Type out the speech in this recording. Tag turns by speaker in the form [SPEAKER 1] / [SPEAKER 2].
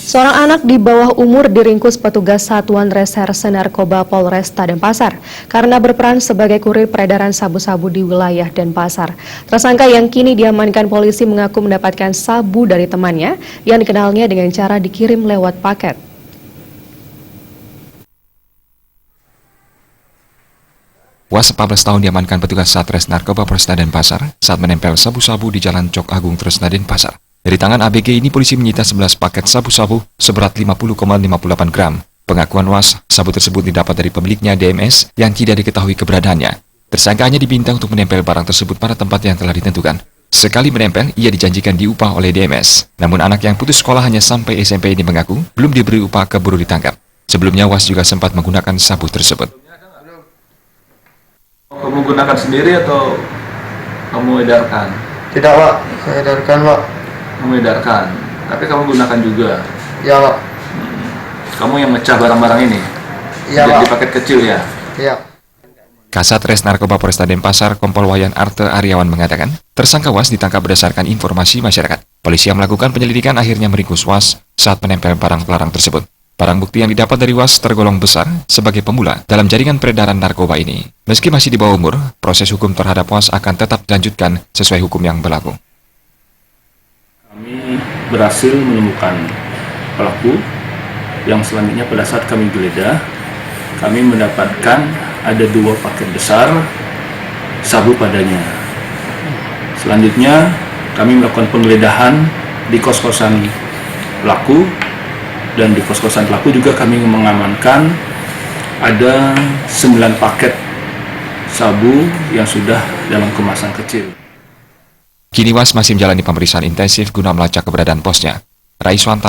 [SPEAKER 1] Seorang anak di bawah umur diringkus petugas Satuan Reserse Narkoba Polresta Denpasar karena berperan sebagai kurir peredaran sabu-sabu di wilayah Denpasar. Tersangka yang kini diamankan polisi mengaku mendapatkan sabu dari temannya yang dikenalnya dengan cara dikirim lewat paket.
[SPEAKER 2] Was 14 tahun diamankan petugas Satres Narkoba Polresta Denpasar saat menempel sabu-sabu di Jalan Cok Agung Tresna Denpasar. Dari tangan ABG ini polisi menyita 11 paket sabu-sabu seberat 50,58 gram. Pengakuan Was, sabu tersebut didapat dari pemiliknya DMS yang tidak diketahui keberadaannya. Tersangka hanya diminta untuk menempel barang tersebut pada tempat yang telah ditentukan. Sekali menempel, ia dijanjikan diupah oleh DMS. Namun anak yang putus sekolah hanya sampai SMP ini mengaku belum diberi upah keburu ditangkap. Sebelumnya Was juga sempat menggunakan sabu tersebut.
[SPEAKER 3] Kamu gunakan sendiri atau kamu edarkan?
[SPEAKER 4] Tidak, Pak. Saya edarkan, Pak.
[SPEAKER 3] Kamu edarkan, tapi kamu gunakan juga?
[SPEAKER 4] Iya, Pak.
[SPEAKER 3] Kamu yang mecah barang-barang ini?
[SPEAKER 4] Iya, Pak.
[SPEAKER 3] Di paket kecil ya?
[SPEAKER 4] Iya.
[SPEAKER 2] Kasat Res Narkoba Polresta Denpasar Kompol Wayan Arte Aryawan mengatakan, tersangka Was ditangkap berdasarkan informasi masyarakat. Polisi yang melakukan penyelidikan akhirnya meringkus Was saat menempel barang terlarang tersebut. Barang bukti yang didapat dari Was tergolong besar sebagai pemula dalam jaringan peredaran narkoba ini. Meski masih di bawah umur, proses hukum terhadap Was akan tetap dilanjutkan sesuai hukum yang berlaku.
[SPEAKER 5] Kami berhasil menemukan pelaku yang selanjutnya pada saat kami geledah, kami mendapatkan ada 2 paket besar sabu padanya. Selanjutnya kami melakukan penggeledahan di kos-kosan pelaku. Dan di kos-kosan pelaku juga kami mengamankan ada 9 paket sabu yang sudah dalam kemasan kecil.
[SPEAKER 2] Kini Was masih menjalani pemeriksaan intensif guna melacak keberadaan bosnya. Raiswanta